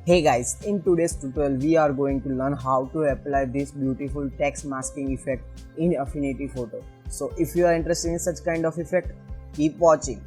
Hey guys, in today's tutorial we are going to learn how to apply this beautiful text masking effect in Affinity Photo. So if you are interested in such kind of effect, keep watching.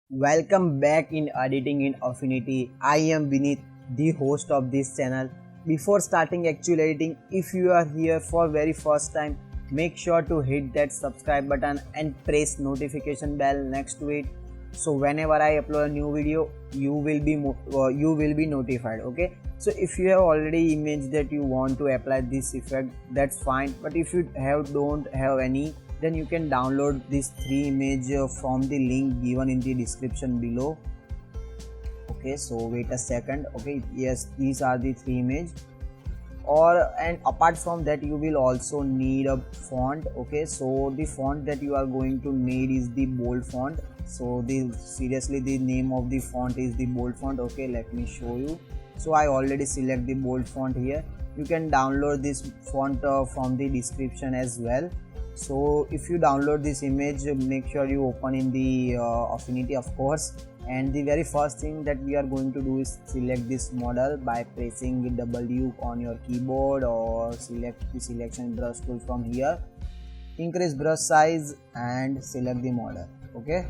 Welcome back in editing in Affinity. I am Vineet, the host of this channel. Before starting actual editing, if you are here for very first time, make sure to hit that subscribe button and press notification bell next to it, so whenever I upload a new video you will be notified. Okay, so if you have already image that you want to apply this effect, that's fine, but if you don't have any, then you can download these three image from the link given in the description below. Okay, so wait a second. Okay, yes, these are the three image. And apart from that, you will also need a font. Okay, so the font that you are going to need is the bold font. So the name of the font is the bold font. Okay, let me show you. So I already select the bold font here. You can download this font from the description as well. So if you download this image, make sure you open in the Affinity, of course, and the very first thing that we are going to do is select this model by pressing W on your keyboard, or select the selection brush tool from here, increase brush size and select the model. Okay,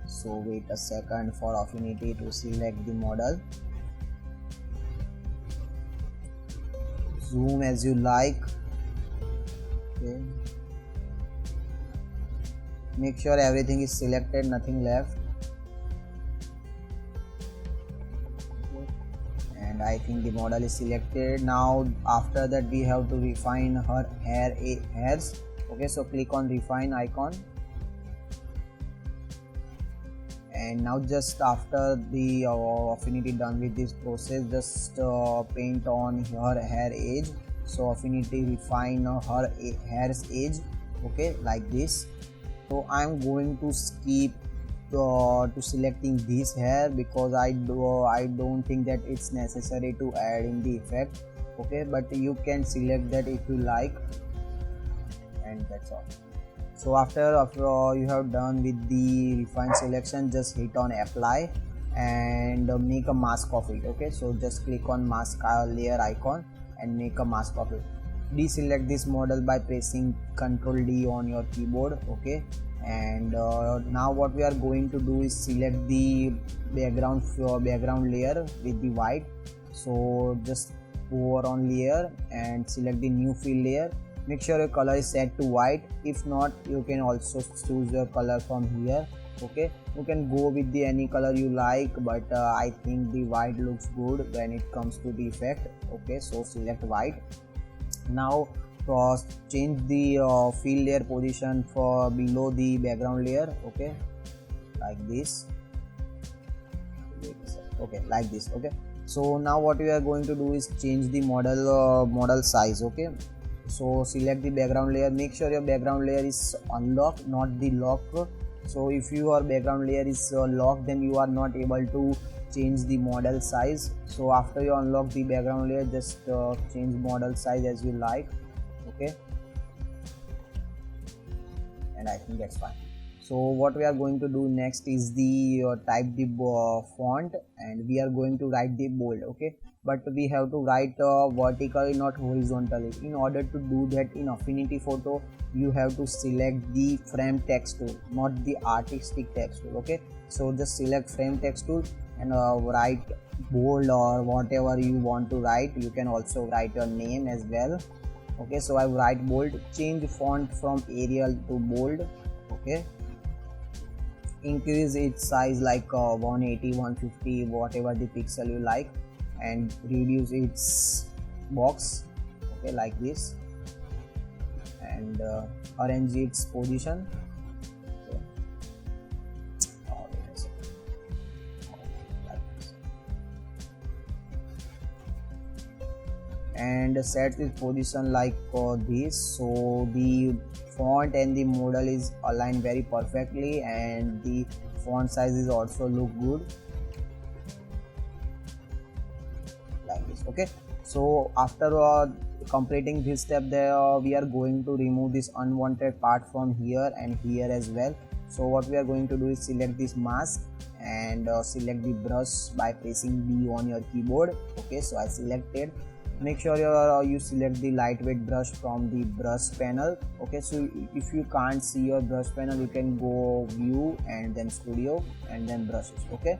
so wait a second for Affinity to select the model. Zoom as you like. Okay, make sure everything is selected, nothing left. And I think the model is selected. Now after that we have to refine her hairs. Okay, so click on refine icon, and now just after the Affinity done with this process, just paint on her hair edge. So Affinity refine her hair's edge. Okay, like this. So I'm going to skip to selecting this hair because I don't think that it's necessary to add in the effect. Okay, but you can select that if you like, and that's all. So after you have done with the refine selection, just hit on apply and make a mask of it. Okay, so just click on mask layer icon and make a mask of it. Deselect this model by pressing Ctrl D on your keyboard. Okay, and now what we are going to do is select the background layer with the white. So just go over on layer and select the new fill layer. Make sure your color is set to white. If not, you can also choose your color from here. Okay, you can go with the any color you like, but I think the white looks good when it comes to the effect. Okay, so select white. Now change the fill layer position for below the background layer. Okay, like this. Okay, like this. Okay, so now what we are going to do is change the model size. Okay, so select the background layer. Make sure your background layer is unlocked, not the lock. So if your background layer is locked, then you are not able to change the model size. So after you unlock the background layer, just change model size as you like. Okay, and I think that's fine. So what we are going to do next is the type the font, and we are going to write the bold. Okay, but we have to write vertically, not horizontally. In order to do that in Affinity Photo, you have to select the frame text tool, not the artistic text tool. Okay, so just select frame text tool and write bold or whatever you want to write. You can also write your name as well. Okay, so I write bold. Change font from Arial to bold. Okay, increase its size like 180, 150, whatever the pixel you like, and reduce its box. Okay, like this, and arrange its position. Okay. Oh, wait a second. Like this. And set its position like this, so the font and the model is aligned very perfectly, and the font size is also look good like this. Okay, so after completing this step, there we are going to remove this unwanted part from here and here as well. So what we are going to do is select this mask and select the brush by pressing B on your keyboard. Okay, so I selected. Make sure you select the lightweight brush from the brush panel. Okay, so if you can't see your brush panel, you can go view and then studio and then brushes. Okay,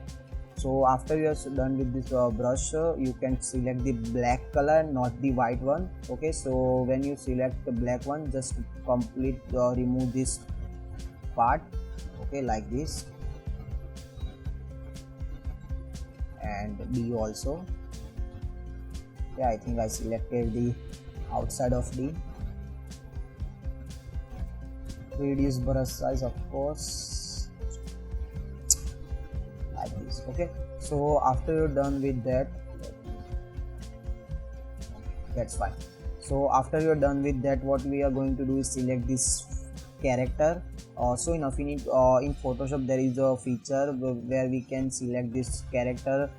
so after you are done with this brush, you can select the black color, not the white one. Okay, so when you select the black one, just complete remove this part. Okay, like this, and B also. Yeah, I think I selected the outside of D. Reduce brush size, of course, like this. Okay, so after you're done with that, that's fine. So after you're done with that, what we are going to do is select this character. So in Affinity, in Photoshop, there is a feature where we can select this character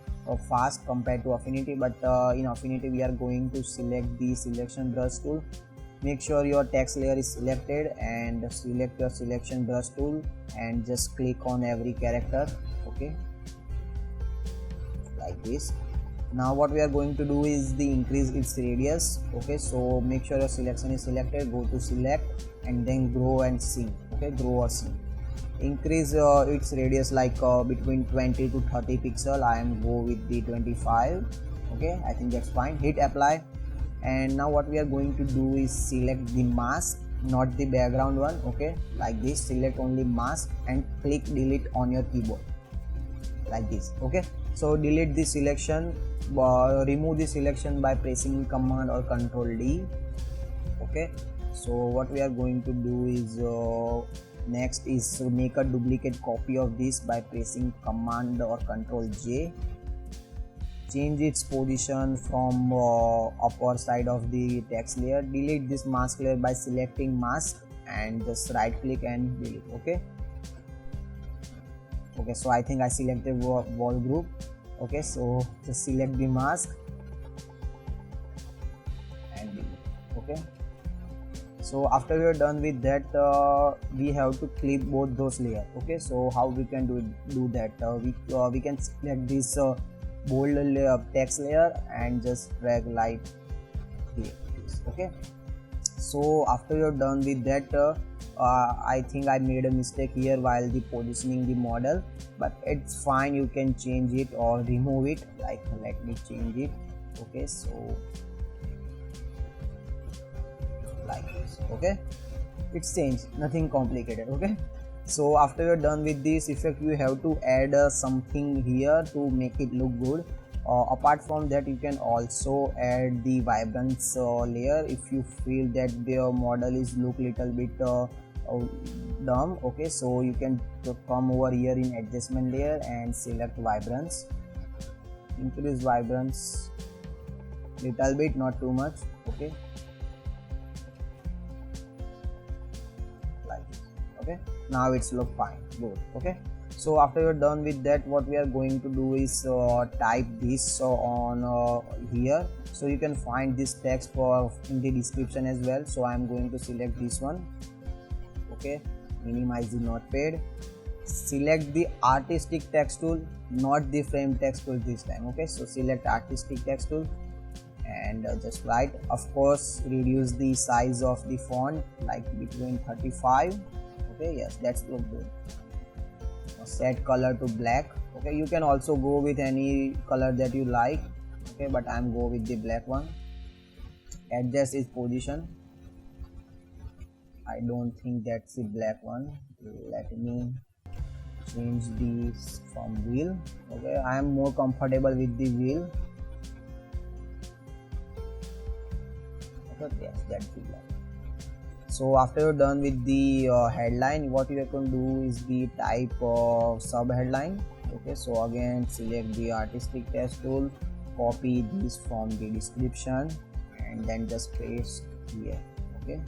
fast compared to Affinity, but in Affinity we are going to select the selection brush tool. Make sure your text layer is selected and select your selection brush tool and just click on every character. Okay, like this. Now what we are going to do is the increase its radius. Okay, so make sure your selection is selected, go to select and then grow and see. Okay, grow or see. Increase its radius like between 20 to 30 pixel. I am go with the 25. Okay, I think that's fine. Hit apply, and now what we are going to do is select the mask, not the background one. Okay, like this, select only mask and click delete on your keyboard like this. Okay, so delete the selection, remove the selection by pressing command or control D. Okay, so what we are going to do is next is to make a duplicate copy of this by pressing command or control J. Change its position from upper side of the text layer. Delete this mask layer by selecting mask and just right click and delete. Okay, okay, so I think I selected wall group. Okay, so just select the mask and delete. Okay, so after we are done with that, we have to clip both those layers. Okay, so how we can do that? We can select this bold layer, text layer, and just drag light here. Okay, so after you're done with that, I think I made a mistake here while the positioning the model, but it's fine. You can change it or remove it. Like, let me change it. Okay, so like this. Okay, it's changed, nothing complicated. Okay, so after you're done with this effect, you have to add something here to make it look good. Apart from that, you can also add the vibrance layer if you feel that the model is look little bit dumb. Okay, so you can come over here in adjustment layer and select vibrance, increase vibrance little bit, not too much. Okay, like this. Okay, now it's look fine, good. Okay, so after you're done with that, what we are going to do is type this on here, so you can find this text for in the description as well. So I'm going to select this one. Okay, minimize the notepad, select the artistic text tool, not the frame text tool this time. Okay, so select artistic text tool and just write. Of course, reduce the size of the font like between 35. Okay, yes, that's look good. Set color to black. Okay, you can also go with any color that you like. Okay, but I'm go with the black one. Adjust its position. I don't think that's the black one. Let me change this from wheel. Okay, I am more comfortable with the wheel. Okay, yes, that's the black. So after you're done with the headline, what you can do is the type of sub headline. Okay, so again select the artistic text tool, copy this from the description and then just paste here. Okay,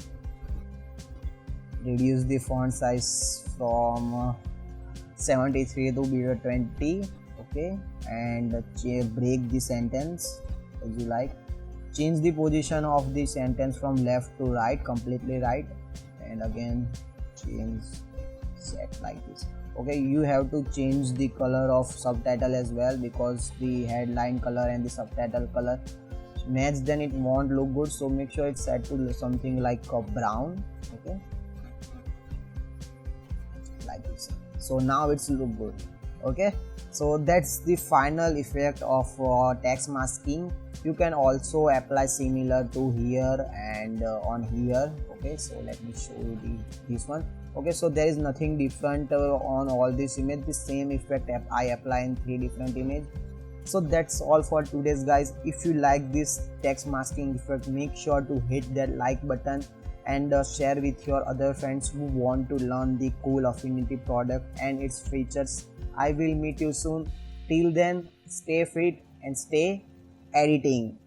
reduce the font size from 73 to 20. Okay, and break the sentence as you like. Change the position of the sentence from left to right, completely right, and again change set like this. Okay, you have to change the color of subtitle as well, because the headline color and the subtitle color match, then it won't look good. So make sure it's set to something like a brown. Okay, like this. So now it's look good. Okay, so that's the final effect of text masking. You can also apply similar to here and on here. Okay, so let me show you this one. Okay, so there is nothing different on all this image. The same effect I apply in 3 different image. So that's all for today's guys. If you like this text masking effect, make sure to hit that like button and share with your other friends who want to learn the cool Affinity product and its features. I will meet you soon. Till then, stay fit and stay editing.